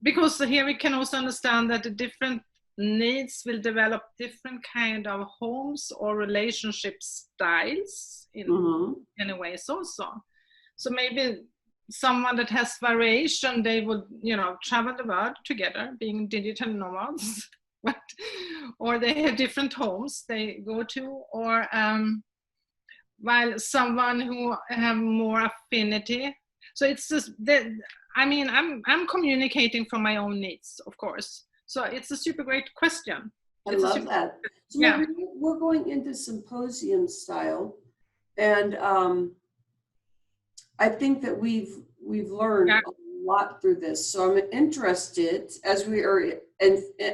Because here we can also understand that the different needs will develop different kind of homes or relationship styles in ways also. So maybe someone that has variation, they would, travel the world together, being digital nomads, but, or they have different homes they go to, or while someone who have more affinity. So it's just that, I'm communicating from my own needs, of course. So it's a super great question. I love that. So Yeah. we're going into symposium style, and I think that we've learned a lot through this. So I'm interested, as we are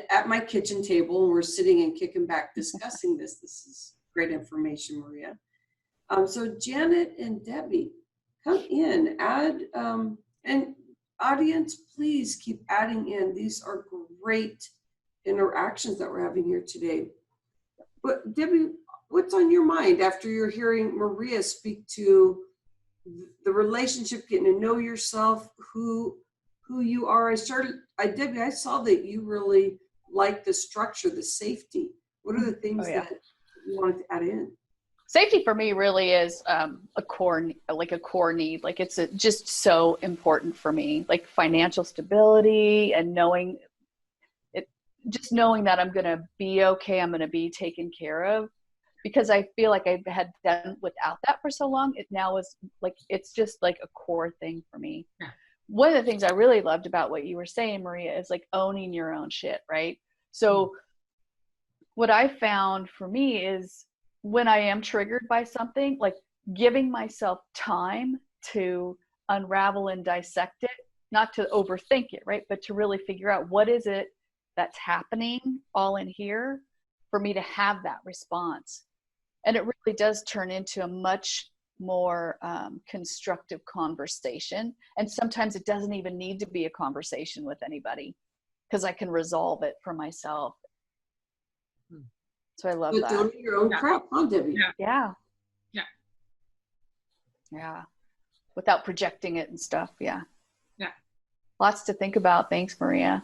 at my kitchen table and we're sitting and kicking back discussing this. This is great information, Maria. So Janet and Debbie, come in, add, and audience, please keep adding in. These are great interactions that we're having here today. But Debbie, what's on your mind after you're hearing Maria speak to the relationship, getting to know yourself, who you are? Debbie, I saw that you really like the structure, the safety. What are the things that you wanted to add in? Safety for me really is a core need. Like it's just so important for me, like financial stability and knowing that I'm going to be okay. I'm going to be taken care of, because I feel like I had done without that for so long. It now is like, it's just like a core thing for me. Yeah. One of the things I really loved about what you were saying, Maria, is like owning your own shit. Right. So what I found for me is, when I am triggered by something, like giving myself time to unravel and dissect it, not to overthink it, right? But to really figure out what is it that's happening all in here for me to have that response. And it really does turn into a much more constructive conversation. And sometimes it doesn't even need to be a conversation with anybody, because I can resolve it for myself. So I love that. Don't eat your own crap, huh, Debbie? Yeah. Without projecting it and stuff. Yeah. Lots to think about. Thanks, Maria.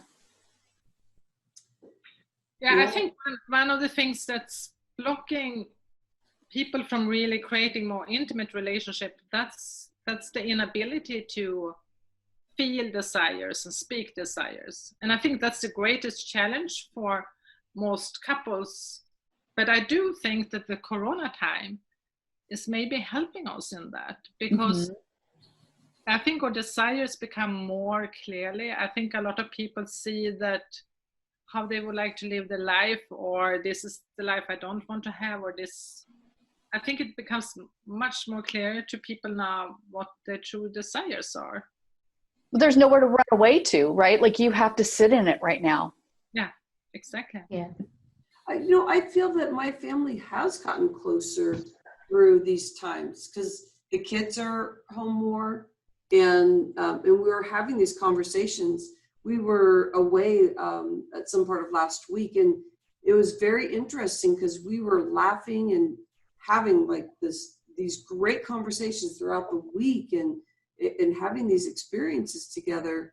Yeah, I think one of the things that's blocking people from really creating more intimate relationship, that's the inability to feel desires and speak desires. And I think that's the greatest challenge for most couples. But I do think that the Corona time is maybe helping us in that, because I think our desires become more clearly. I think a lot of people see that how they would like to live their life, or this is the life I don't want to have, or this. I think it becomes much more clear to people now what their true desires are. There's nowhere to run away to, right? Like you have to sit in it right now. Yeah, exactly. Yeah. I feel that my family has gotten closer through these times, because the kids are home more, and we were having these conversations. We were away at some part of last week, and it was very interesting because we were laughing and having like these great conversations throughout the week, and having these experiences together.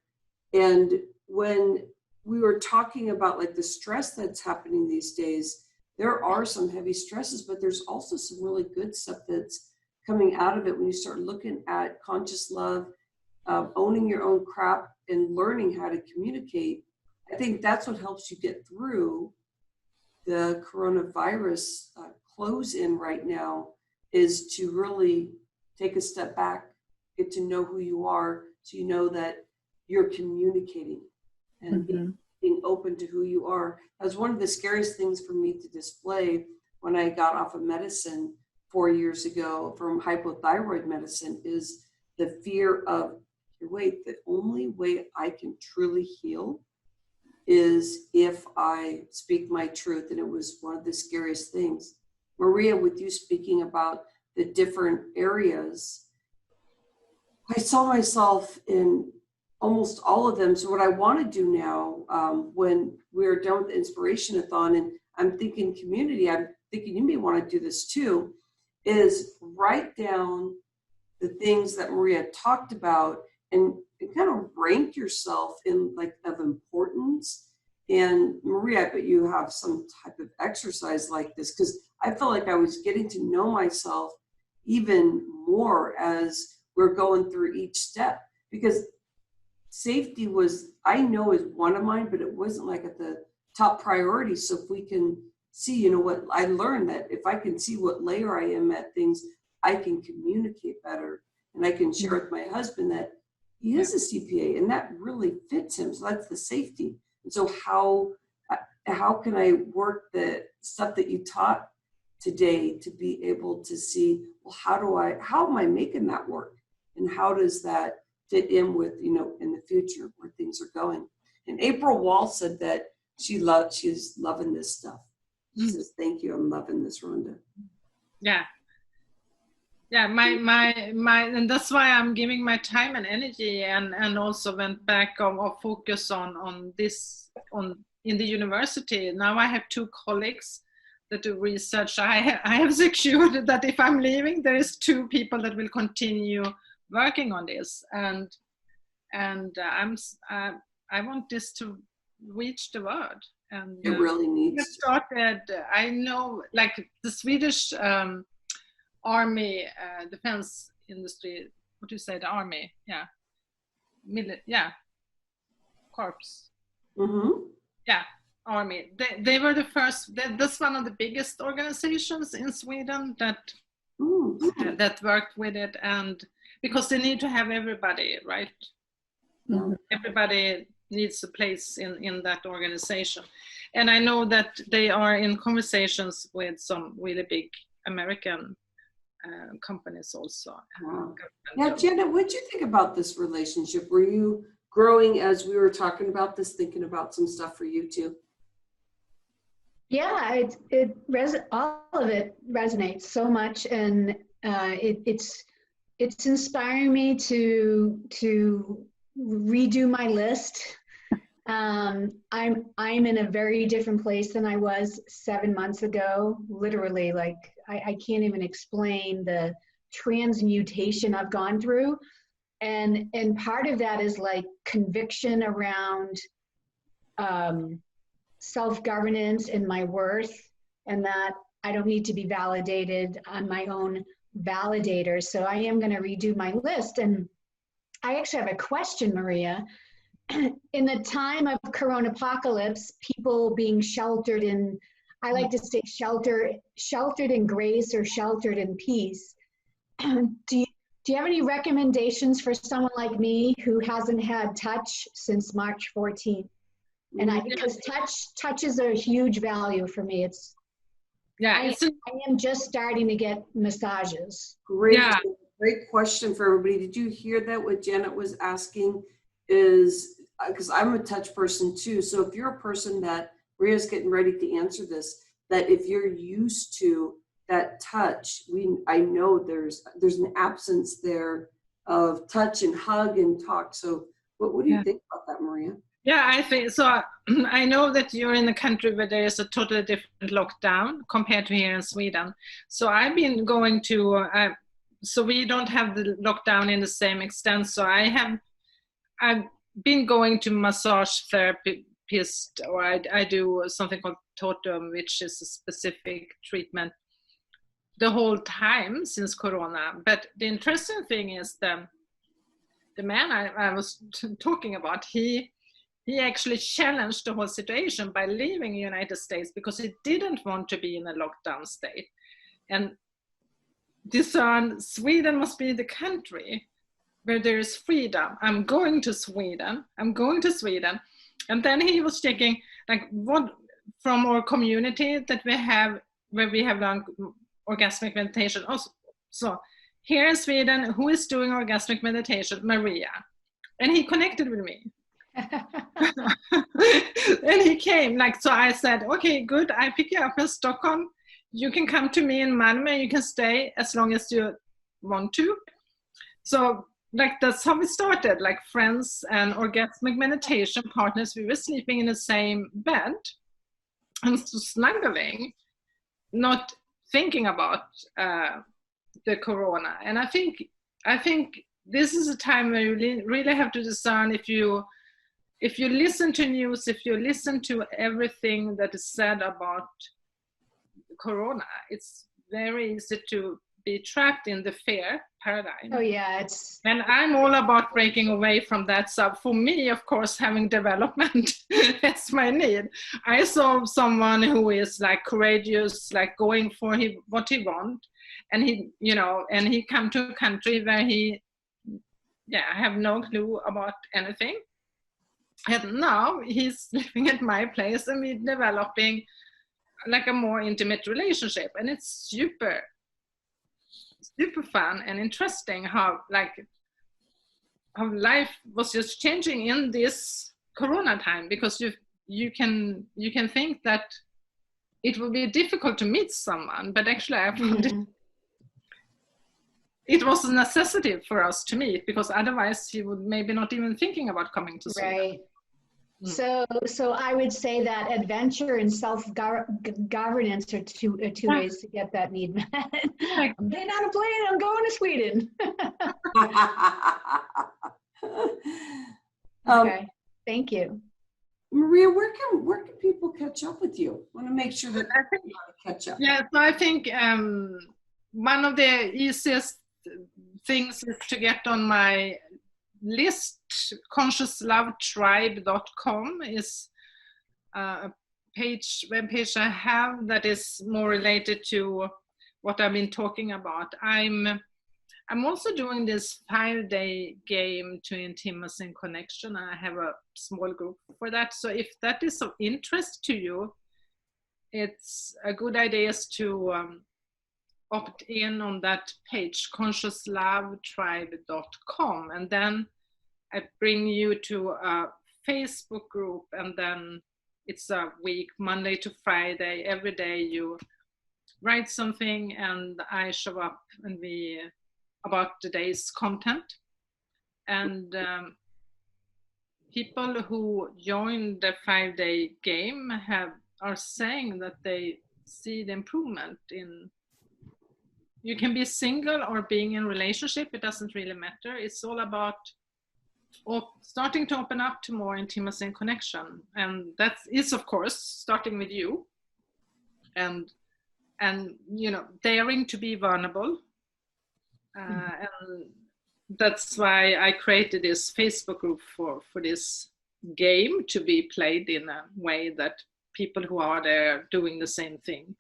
And when we were talking about like the stress that's happening these days, there are some heavy stresses, but there's also some really good stuff that's coming out of it when you start looking at conscious love, owning your own crap, and learning how to communicate. I think that's what helps you get through the coronavirus close in right now, is to really take a step back, get to know who you are, so you know that you're communicating and being open to who you are. That was one of the scariest things for me to display when I got off of medicine 4 years ago from hypothyroid medicine, is the fear of, wait, the only way I can truly heal is if I speak my truth. And it was one of the scariest things. Maria, with you speaking about the different areas, I saw myself in almost all of them. So what I want to do now, when we're done with the inspiration-a-thon, and I'm thinking community, I'm thinking you may want to do this too, is write down the things that Maria talked about, and kind of rank yourself in like of importance. And Maria, I bet you have some type of exercise like this, because I felt like I was getting to know myself even more as we're going through each step, because safety was, I know, is one of mine, but it wasn't like at the top priority. So if we can see, you know, what I learned, that if I can see what layer I am at things, I can communicate better, and I can share with my husband that he is a CPA and that really fits him. So that's the safety. And so how can I work the stuff that you taught today to be able to see, well, how am I making that work? And how does that fit in with, you know, in the future where things are going? And April Wall said that she's loving this stuff. She says, thank you, I'm loving this, Rhonda. Yeah. Yeah, my and that's why I'm giving my time and energy, and also went back or focus on this in the university. Now I have 2 colleagues that do research. I have secured that if I'm leaving, there is 2 people that will continue working on this, and I want this to reach the world. And It really needs to. Started. I know, like the Swedish army defense industry. What do you say? The army, yeah, corps. Mm-hmm. Yeah, army. They were the first. That's one of the biggest organizations in Sweden that worked with it, and because they need to have everybody, right? Yeah. Everybody needs a place in that organization, and I know that they are in conversations with some really big American companies also. Wow. Yeah, Janet, what did you think about this relationship? Were you growing as we were talking about this, thinking about some stuff for you too? Yeah, all of it resonates so much, and it's inspiring me to redo my list. I'm in a very different place than I was 7 months ago. Literally, like I can't even explain the transmutation I've gone through, and part of that is like conviction around self-governance and my worth, and that I don't need to be validated on my own validator. So I am going to redo my list. And I actually have a question, Maria. In the time of Corona apocalypse, people being sheltered in, I like to say sheltered in grace or sheltered in peace. Do you have any recommendations for someone like me who hasn't had touch since March 14th? And because touch is a huge value for me. I am just starting to get massages. Great question for everybody. Did you hear that? What Janet was asking is, because I'm a touch person too. So if you're a person that, Maria's getting ready to answer this, that if you're used to that touch, I know there's an absence there of touch and hug and talk. So what do you think about that, Maria? Yeah, I think so. I know that you're in a country where there is a totally different lockdown compared to here in Sweden. So I've been going to, so we don't have the lockdown in the same extent. So I've been going to massage therapist, or I do something called totem, which is a specific treatment the whole time since Corona. But the interesting thing is the man I was talking about, he actually challenged the whole situation by leaving the United States because he didn't want to be in a lockdown state, and discerned Sweden must be the country where there is freedom. I'm going to Sweden. And then he was checking like what from our community that we have, where we have done orgasmic meditation. Also, so here in Sweden, who is doing orgasmic meditation? Maria. And he connected with me. And he came, like, so I said, okay, good, I pick you up in Stockholm, you can come to me in Malmö, you can stay as long as you want to. So like that's how we started, like friends and orgasmic meditation partners. We were sleeping in the same bed and snuggling, not thinking about the Corona. And I think this is a time where you really have to discern if you listen to news, if you listen to everything that is said about Corona, it's very easy to be trapped in the fear paradigm. Oh yeah, it's And I'm all about breaking away from that. So for me, of course, having development, that's my need. I saw someone who is like courageous, like going for what he wants. And he, and he come to a country where he, have no clue about anything. And now he's living at my place and we're developing like a more intimate relationship. And it's super fun and interesting how life was just changing in this Corona time, because you can think that it will be difficult to meet someone, but actually I found it was a necessity for us to meet, because otherwise he would maybe not even thinking about coming to Sweden. right. So I would say that adventure and self-governance are two ways to get that need met. I'm getting on a plane, I'm going to Sweden. Okay, thank you. Maria, where can people catch up with you? I want to make sure that they catch up. Yeah, so I think one of the easiest things is to get on my list. ConsciousLoveTribe.com is a web page I have that is more related to what I've been talking about. I'm also doing this 5-day game to intimacy and connection. I have a small group for that. So if that is of interest to you, it's a good idea to opt in on that page, ConsciousLoveTribe.com, and then I bring you to a Facebook group, and then it's a week, Monday to Friday. Every day you write something and I show up and we about the day's content. And people who join the 5-day game are saying that they see the improvement in, you can be single or being in relationship, it doesn't really matter. It's all about starting to open up to more intimacy and connection. And that is, of course, starting with you and daring to be vulnerable. And that's why I created this Facebook group for this game to be played in a way that people who are there doing the same thing.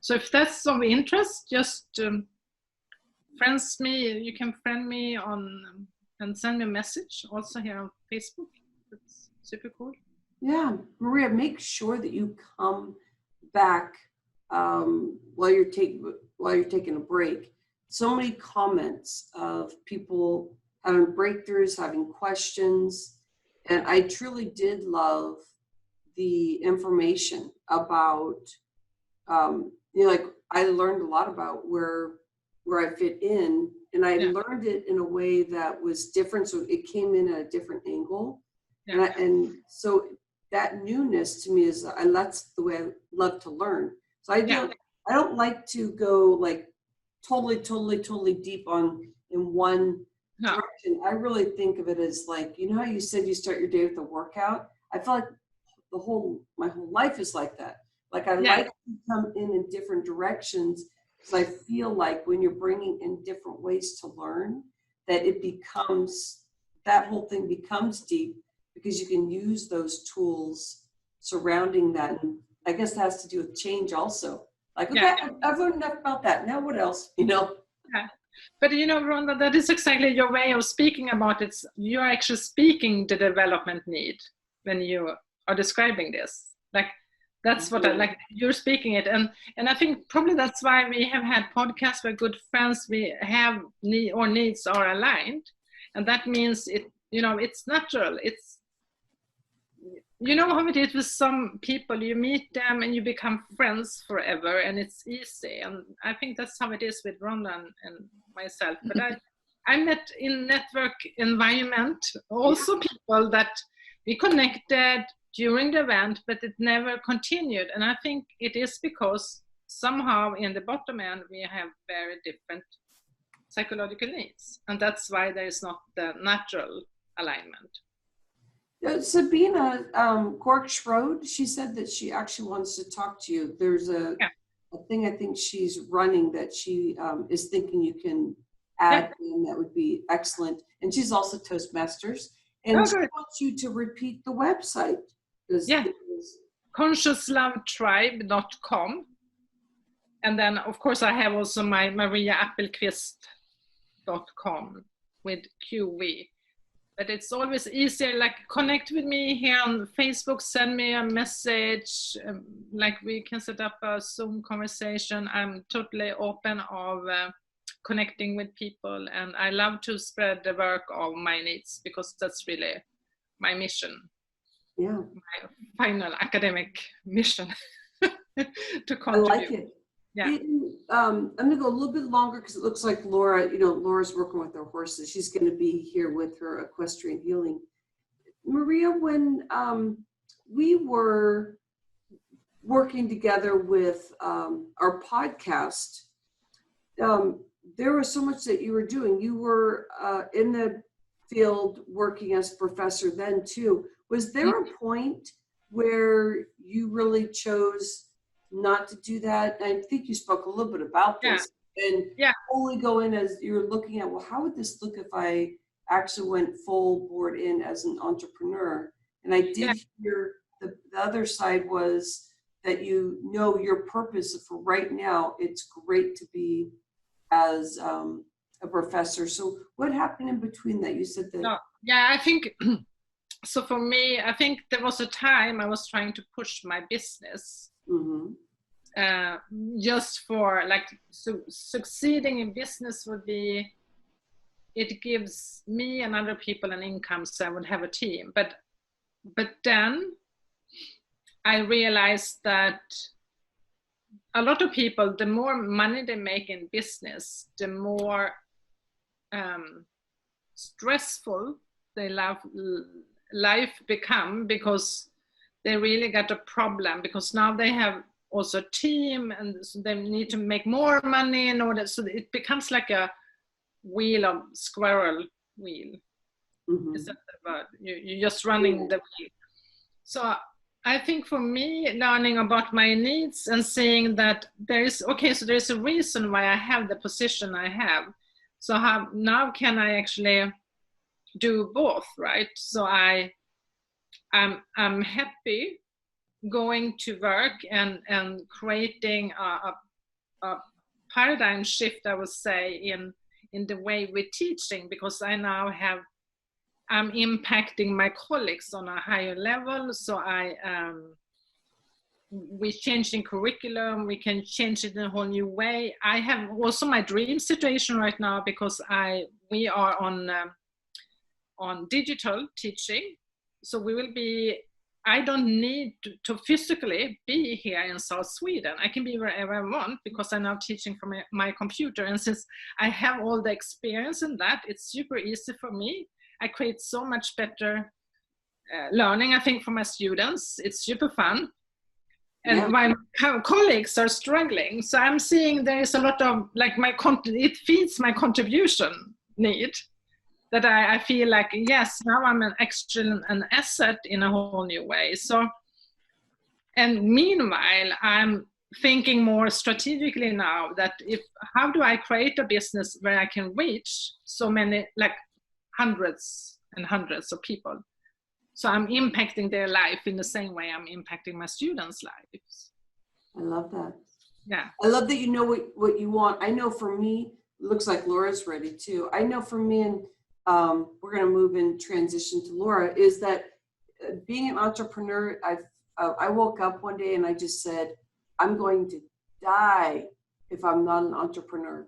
So if that's of interest, just friends me. You can friend me on and send me a message also here on Facebook. That's super cool. Yeah, Maria, make sure that you come back while you're taking a break. So many comments of people having breakthroughs, having questions, and I truly did love the information about like I learned a lot about where I fit in, and I learned it in a way that was different, so it came in at a different angle. And so that newness to me is that's the way I love to learn. So I don't like to go like totally deep in one direction. I really think of it as like, how you said you start your day with a workout. I feel like my whole life is like that. Like I like to come in different directions, because I feel like when you're bringing in different ways to learn, that that whole thing becomes deep, because you can use those tools surrounding that. And I guess that has to do with change also. Like, okay, I've learned enough about that. Now what else, Yeah. But Rhonda, that is exactly your way of speaking about it. You're actually speaking the development need when you are describing this. Like, that's what I like. You're speaking it. And I think probably that's why we have had podcasts where good friends, we have needs are aligned. And that means it's natural. It's, how it is with some people, you meet them and you become friends forever and it's easy. And I think that's how it is with Rhonda and myself. But I met in network environment also people that we connected during the event, but it never continued. And I think it is because somehow in the bottom end, we have very different psychological needs. And that's why there is not the natural alignment. Sabina Cork Schroed, she said that she actually wants to talk to you. There's a a thing I think she's running that she is thinking you can add in that would be excellent. And she's also Toastmasters. And she wants you to repeat the website. Yeah. consciouslovetribe.com. And then, of course, I have also my mariaappelqvist.com with QV. But it's always easier, like connect with me here on Facebook, send me a message, like we can set up a Zoom conversation. I'm totally open of connecting with people, and I love to spread the work of my needs because that's really my mission. Yeah. My final academic mission to contribute. I like it. Yeah. I'm going to go a little bit longer because it looks like Laura, Laura's working with her horses. She's going to be here with her equestrian healing. Maria, when we were working together with our podcast, there was so much that you were doing. You were in the field working as professor then too. Was there a point where you really chose not to do that? I think you spoke a little bit about this, and only go in as you're looking at, well, how would this look if I actually went full board in as an entrepreneur? And I did hear the other side was that your purpose for right now, it's great to be as a professor. So what happened in between that? You said that. I think, so for me, I think there was a time I was trying to push my business. Mm-hmm. Just for succeeding in business would be, it gives me and other people an income, so I would have a team. But then I realized that a lot of people, the more money they make in business, the more stressful their life become, because they really got a problem, because now they have also a team and so they need to make more money in order, so it becomes like a squirrel wheel. Mm-hmm. Is that the word? You're just running the wheel. So I think for me, learning about my needs and seeing that there's a reason why I have the position I have. So now can I actually do both, right? So I'm happy going to work and creating a paradigm shift, I would say, in the way we're teaching, because I now I'm impacting my colleagues on a higher level. So we're changing curriculum, we can change it in a whole new way. I have also my dream situation right now, because we are on digital teaching. So we will be, I don't need to physically be here in South Sweden. I can be wherever I want, because I'm now teaching from my computer. And since I have all the experience in that, it's super easy for me. I create so much better learning, I think, for my students. It's super fun. And my colleagues are struggling. So I'm seeing there is a lot of, it feeds my contribution need. That I feel like, yes, now I'm an asset in a whole new way. So, and meanwhile, I'm thinking more strategically now that how do I create a business where I can reach so many, hundreds and hundreds of people. So I'm impacting their life in the same way I'm impacting my students' lives. I love that. Yeah. I love that you know what you want. I know for me, it looks like Laura's ready too. I know for me, and we're going to move in transition to Laura, is that being an entrepreneur, I woke up one day and I just said, I'm going to die if I'm not an entrepreneur.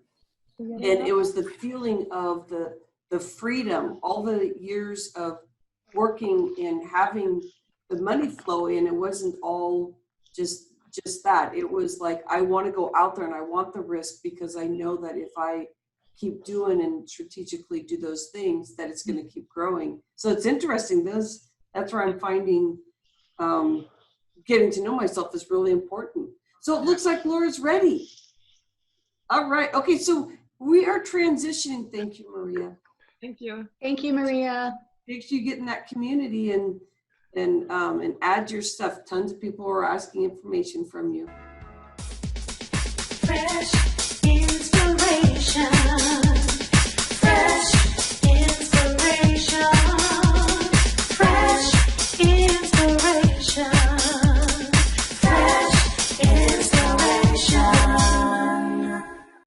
Yeah. And it was the feeling of the freedom, all the years of working and having the money flow in. It wasn't all just that. It was like, I want to go out there and I want the risk, because I know that if I keep doing and strategically do those things, that it's going to keep growing. So it's interesting. That's where I'm finding getting to know myself is really important. So it looks like Laura's ready. All right. Okay. So we are transitioning. Thank you, Maria. Thank you. Thank you, Maria. Make sure you get in that community and add your stuff. Tons of people are asking information from you. fresh